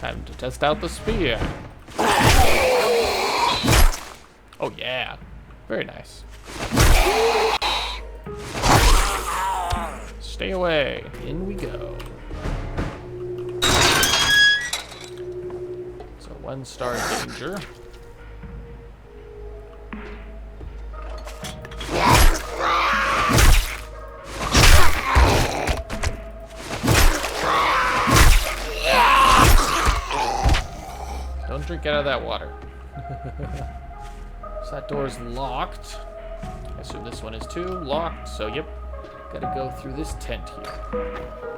Time to test out the spear. Oh yeah, very nice. Stay away. In we go. So 1-star danger. Don't drink out of that water. So that door's locked. I assume this one is too. Locked, so yep. Gotta go through this tent here.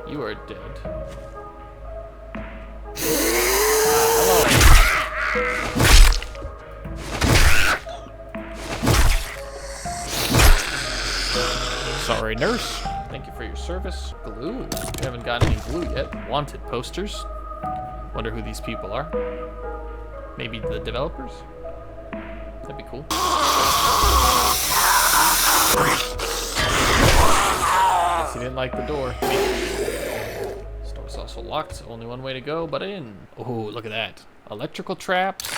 You are dead. Hello. Sorry, nurse. Thank you for your service. Glue. We haven't gotten any glue yet. Wanted posters. Wonder who these people are. Maybe the developers? That'd be cool. Guess he didn't like the door. This door's also locked, so only one way to go, but in. Oh, look at that. Electrical traps,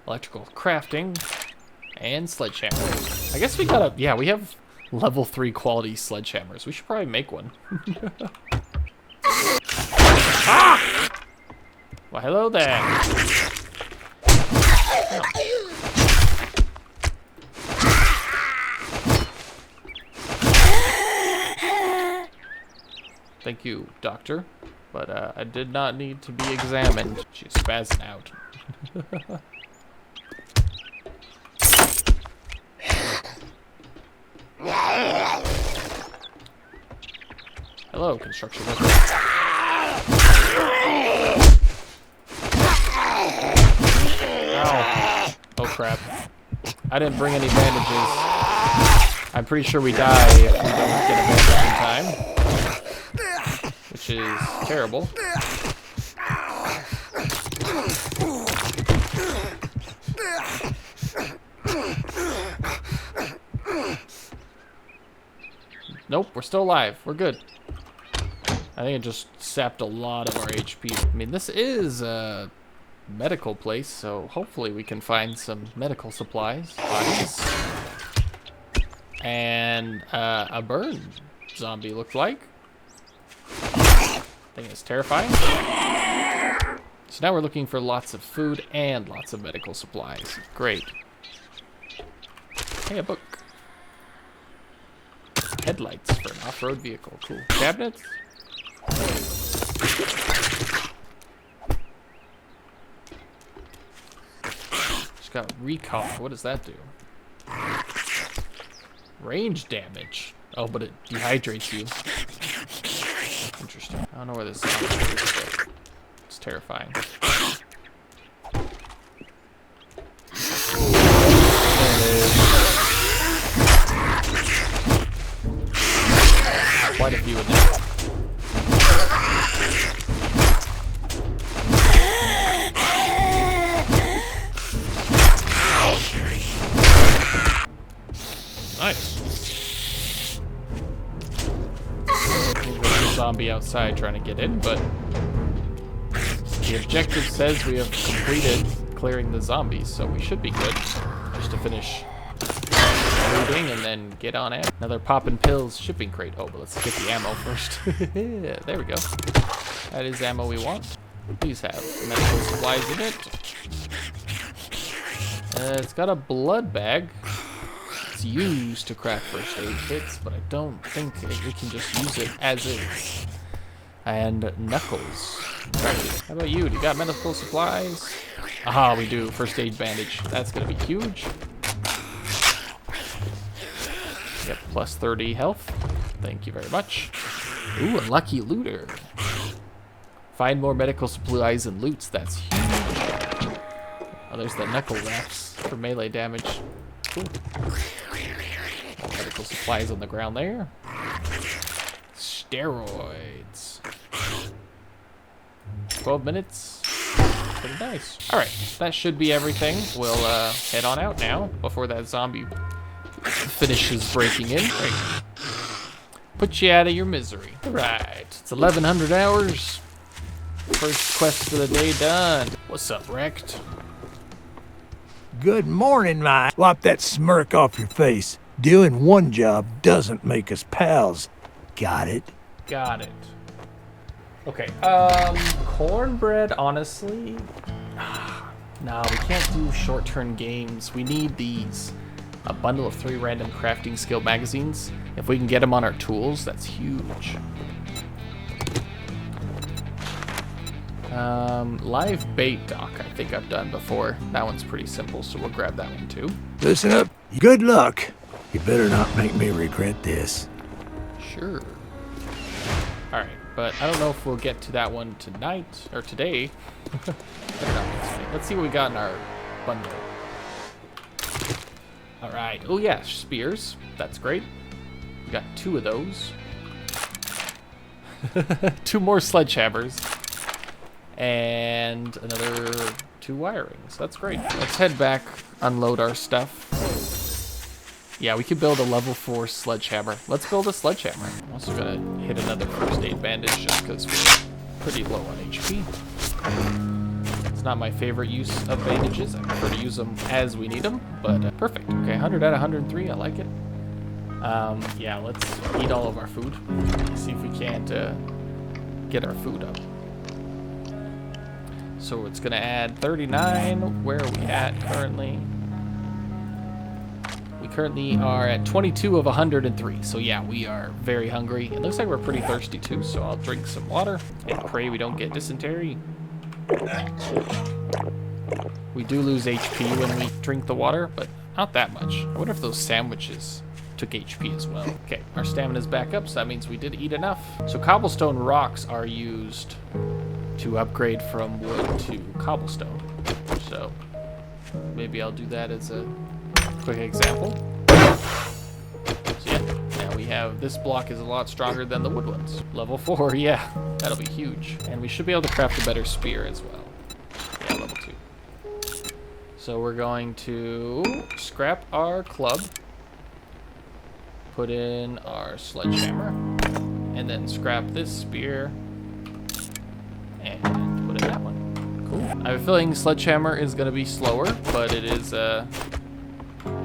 electrical crafting, and sledgehammer. I guess we gotta, yeah, we have level 3 quality sledgehammers. We should probably make one. Ah! Well, hello there. Thank you, doctor, but I did not need to be examined. She's spazzing out. Hello, construction worker. Ow. Oh crap. I didn't bring any bandages. I'm pretty sure we die if we don't get a bandage in time. Which is terrible. Nope, we're still alive. We're good. I think it just sapped a lot of our HP. I mean, this is a medical place, so hopefully we can find some medical supplies. Bodies. And a burn zombie looked like. I think it's terrifying. So now we're looking for lots of food and lots of medical supplies. Great. Hey, a book. Headlights for an off-road vehicle. Cool. Cabinets. Just got recall. What does that do? Range damage. Oh, but it dehydrates you. Interesting. I don't know where this is, but it's terrifying. Quite a few of them. Nice. There's a zombie outside trying to get in, but the objective says we have completed clearing the zombies, so we should be good. Just to finish looting and then get on it. Another poppin' pills shipping crate. Oh, but let's get the ammo first. Yeah, there we go. That is ammo we want. Please have medical supplies in it. It's got a blood bag. It's used to craft first aid kits, but I don't think we can just use it as is. And knuckles. How about you? Do you got medical supplies? Aha, we do. First aid bandage. That's gonna be huge. Yep, plus 30 health. Thank you very much. Ooh, a lucky looter. Find more medical supplies and loots. That's huge. Oh, there's the knuckle wraps for melee damage. Cool. More medical supplies on the ground there. Steroids. 12 minutes. Pretty nice. Alright, that should be everything. We'll head on out now before that zombie finishes breaking in. Great. Put you out of your misery. Right, it's 1100 hours. First quest of the day done. What's up, Wrecked? Good morning, Mike. Wipe that smirk off your face. Doing one job doesn't make us pals. Got it? Got it. Okay, cornbread, honestly. No, we can't do short-term games. We need these. A bundle of 3 random crafting skill magazines. If we can get them on our tools, that's huge. Live bait dock, I think I've done before. That one's pretty simple, so we'll grab that one too. Listen up. Good luck. You better not make me regret this. Sure. Alright, but I don't know if we'll get to that one tonight, or today. Let's see what we got in our bundle. Alright, oh yeah, spears. That's great. We got 2 of those. 2 more sledgehammers. And another 2 wirings. That's great. Let's head back, unload our stuff. Yeah, we could build a level 4 sledgehammer. Let's build a sledgehammer. I'm also gonna hit another first aid bandage just because we're pretty low on HP. It's not my favorite use of bandages. I prefer to use them as we need them, but perfect. Okay, 100 out of 103. I like it. Yeah, let's eat all of our food. See if we can't get our food up. So it's gonna add 39. Where are we at currently? We currently are at 22 of 103. So yeah, we are very hungry. It looks like we're pretty thirsty too, so I'll drink some water and pray we don't get dysentery. We do lose HP when we drink the water, but not that much. I wonder if those sandwiches took HP as well. Okay, our stamina's back up, so that means we did eat enough. So cobblestone rocks are used to upgrade from wood to cobblestone. So maybe I'll do that as a quick example. So yeah, now we have, this block is a lot stronger than the wood ones. Level 4, yeah, that'll be huge. And we should be able to craft a better spear as well. Yeah, So we're going to scrap our club, put in our sledgehammer, and then scrap this spear and put in that one. Cool. I have a feeling sledgehammer is going to be slower, but it is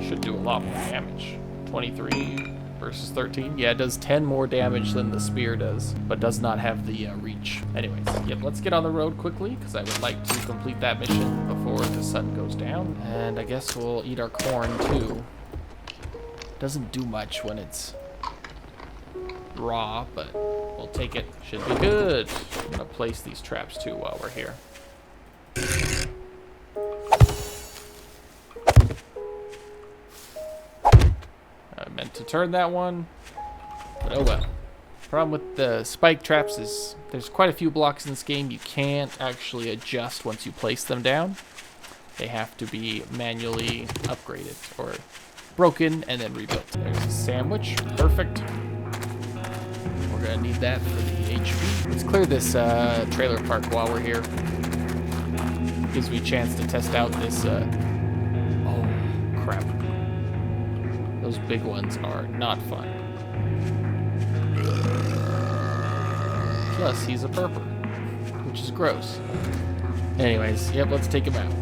should do a lot more damage. 23 versus 13. Yeah, it does 10 more damage than the spear does, but does not have the reach. Anyways, yep, let's get on the road quickly, because I would like to complete that mission before the sun goes down. And I guess we'll eat our corn, too. Doesn't do much when it's raw, but we'll take it. Should be good. I'm gonna place these traps, too, while we're here. I meant to turn that one, but oh well. Problem with the spike traps is there's quite a few blocks in this game you can't actually adjust once you place them down. They have to be manually upgraded or broken and then rebuilt. There's a sandwich, perfect. We're gonna need that for the HP. Let's clear this trailer park while we're here. Gives me a chance to test out this, oh crap. Those big ones are not fun. Plus, he's a purper, which is gross. Anyways, yep, let's take him out.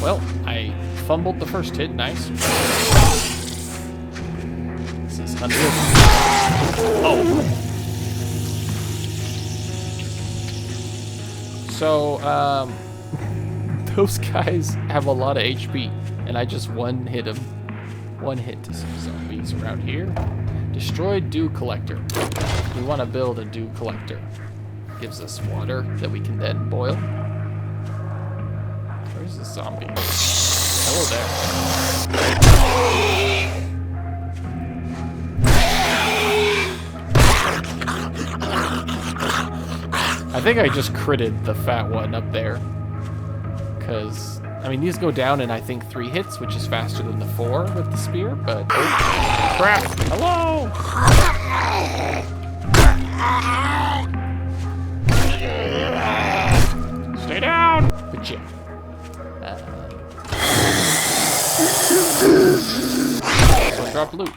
Well, I fumbled the first hit, nice. This is unreal. Oh! So, those guys have a lot of HP. And I just one-hit him. One hit to some zombies around here. Destroy dew collector. We want to build a dew collector. Gives us water that we can then boil. Where's the zombie? Hello there. I think I just critted the fat one up there. Because I mean, these go down in, I think, 3 hits, which is faster than the 4 with the spear, but... Oh, crap! Hello! Stay down! But yeah. So drop loot.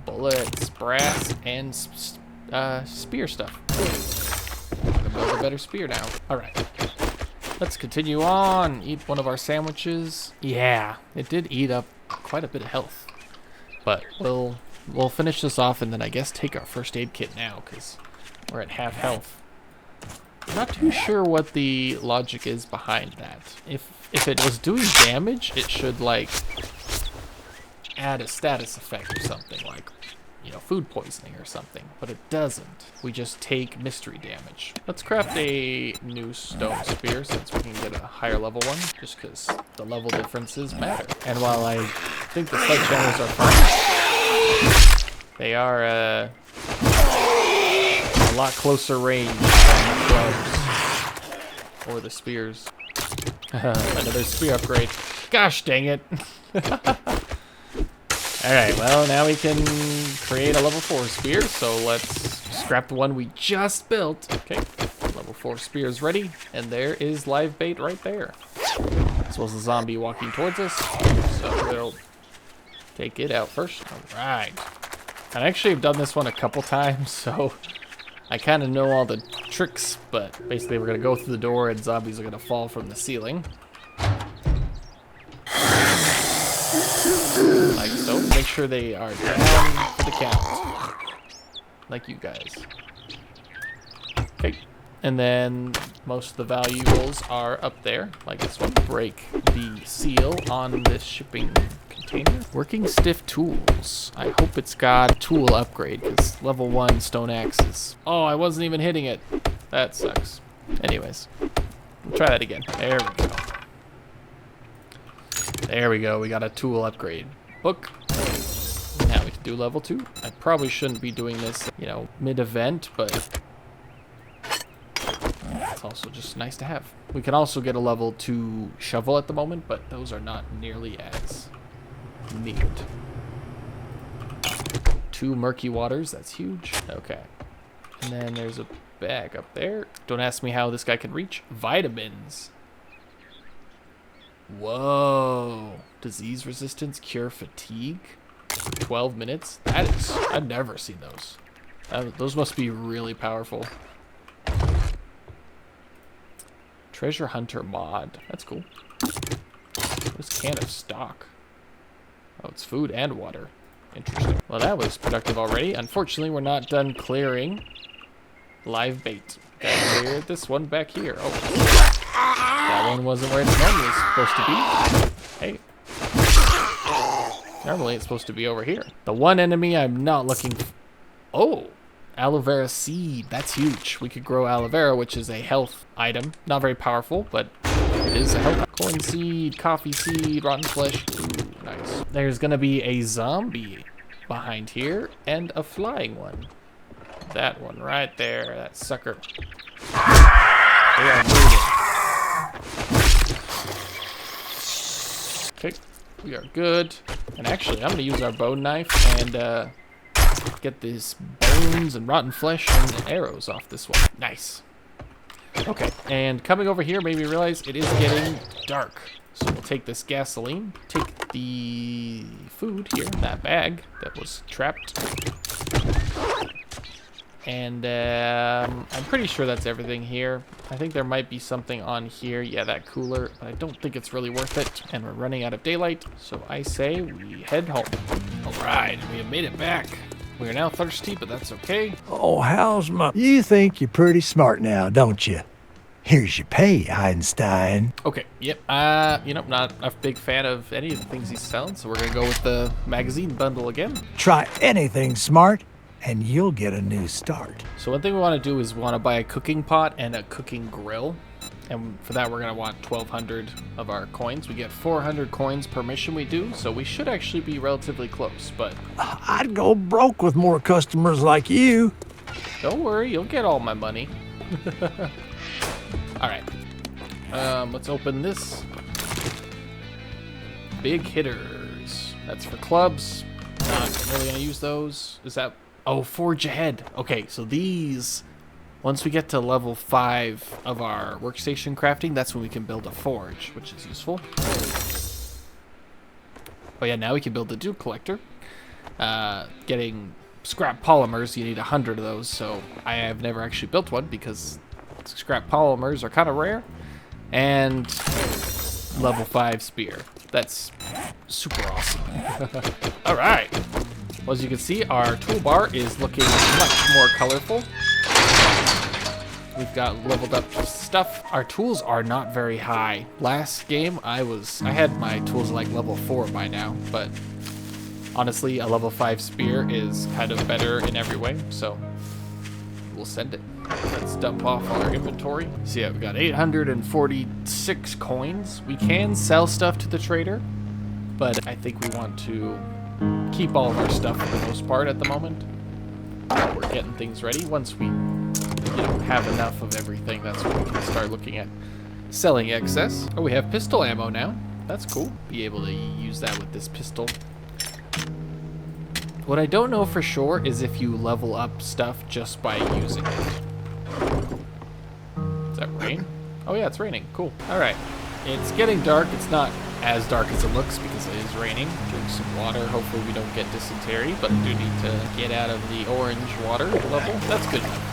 Bullets, brass, and spear stuff. I'm gonna build a better spear now. Alright. Let's continue on. Eat one of our sandwiches. Yeah, it did eat up quite a bit of health. But we'll finish this off and then I guess take our first aid kit now because we're at half health. I'm not too sure what the logic is behind that. If it was doing damage, it should like add a status effect or something like, you know, food poisoning or something, but it doesn't. We just take mystery damage. Let's craft a new stone spear since we can get a higher level one, just because the level differences matter. And while I think the sledgehammers are fun, they are a lot closer range than the clubs or the spears. Another spear upgrade. Gosh dang it. Alright, well, now we can create a level 4 spear, so let's scrap the one we just built. Okay, level 4 spear is ready, and there is live bait right there. As well as a zombie walking towards us, so we'll take it out first. Alright. I actually have done this one a couple times, so I kind of know all the tricks, but basically we're going to go through the door and zombies are going to fall from the ceiling. Like so. Make sure they are down for the count. Like you guys. Okay. And then most of the valuables are up there. Like this one. Break the seal on this shipping container. Working stiff tools. I hope it's got tool upgrade because level 1 stone axes. Oh, I wasn't even hitting it. That sucks. Anyways. We'll try that again. There we go. There we go, we got a tool upgrade. Book. Now we can do level 2. I probably shouldn't be doing this, you know, mid-event, but it's also just nice to have. We can also get a level 2 shovel at the moment, but those are not nearly as neat. 2 murky waters, that's huge. Okay. And then there's a bag up there. Don't ask me how this guy can reach. Vitamins. Whoa. Disease resistance, cure fatigue. 12 minutes. That is, I've never seen those. Those must be really powerful. Treasure hunter mod. That's cool. This can of stock. Oh, it's food and water. Interesting. Well, that was productive already. Unfortunately, we're not done clearing live bait. Gotta clear this one back here. Oh, that one wasn't where it's normally supposed to be. Hey. Normally, it's supposed to be over here. The one enemy I'm not looking for. Oh, aloe vera seed. That's huge. We could grow aloe vera, which is a health item. Not very powerful, but it is a health. Corn seed, coffee seed, rotten flesh. Ooh, nice. There's gonna be a zombie behind here and a flying one. That one right there, that sucker. They are moving. Okay, we are good. And actually, I'm gonna use our bone knife and get these bones and rotten flesh and arrows off this one. Nice. Okay, and coming over here made me realize it is getting dark. So we'll take this gasoline, take the food here in that bag that was trapped. And I'm pretty sure that's everything here. I think there might be something on here. Yeah, that cooler, but I don't think it's really worth it. And we're running out of daylight, so I say we head home. All right, we have made it back. We are now thirsty, but that's okay. Oh, how's my... You think you're pretty smart now, don't you? Here's your pay, Einstein. Okay, yep. You know, not a big fan of any of the things he's selling, so we're gonna go with the magazine bundle again. Try anything smart, and you'll get a new start. So one thing we want to do is want to buy a cooking pot and a cooking grill. And for that, we're going to want 1,200 of our coins. We get 400 coins per mission we do, so we should actually be relatively close, but... I'd go broke with more customers like you. Don't worry, you'll get all my money. All right. Let's open this. Big hitters. That's for clubs. Not really going to use those. Is that... Oh, forge ahead. Okay, so these... Once we get to level 5 of our workstation crafting, that's when we can build a forge, which is useful. Oh yeah, now we can build the Duke Collector. Getting scrap polymers, you need 100 of those, so I have never actually built one because scrap polymers are kind of rare. And level 5 spear. That's super awesome. All right. Well, as you can see, our toolbar is looking much more colorful. We've got leveled up stuff. Our tools are not very high. Last game, I had my tools like level 4 by now, but honestly, a level 5 spear is kind of better in every way, so we'll send it. Let's dump off our inventory. So yeah, we've got 846 coins. We can sell stuff to the trader, but I think we want to keep all of our stuff for the most part at the moment. We're getting things ready. Once we have enough of everything, that's when we can start looking at selling excess. Oh, we have pistol ammo now. That's cool. Be able to use that with this pistol. What I don't know for sure is if you level up stuff just by using it. Is that rain? Oh yeah, it's raining. Cool. All right. It's getting dark. It's not as dark as it looks because it is raining. Drink some water. Hopefully we don't get dysentery, but I do need to get out of the orange water level. That's good enough.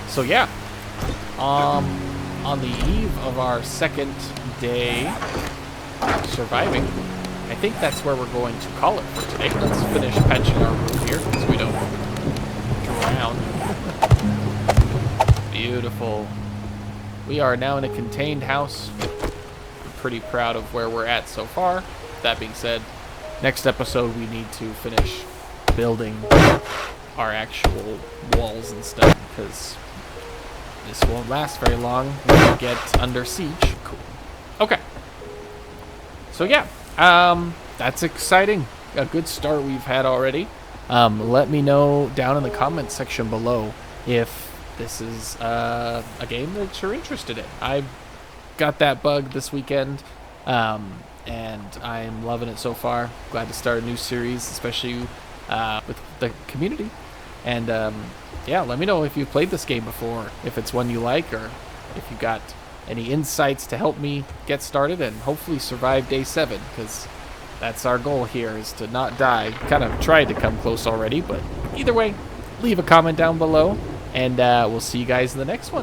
So yeah, on the eve of our second day surviving, I think that's where we're going to call it for today. Let's finish patching our roof here so we don't drown. Beautiful. We are now in a contained house. We're pretty proud of where we're at so far. That being said, next episode we need to finish building our actual walls and stuff because this won't last very long. We'll get under siege. Cool. Okay. So yeah, that's exciting. A good start we've had already. Let me know down in the comments section below if this is a game that you're interested in. I got that bug this weekend, and I'm loving it so far. Glad to start a new series, especially with the community. And yeah, let me know if you've played this game before, if it's one you like, or if you got any insights to help me get started and hopefully survive day 7, because that's our goal here, is to not die. Kind of tried to come close already, but either way, leave a comment down below, and we'll see you guys in the next one.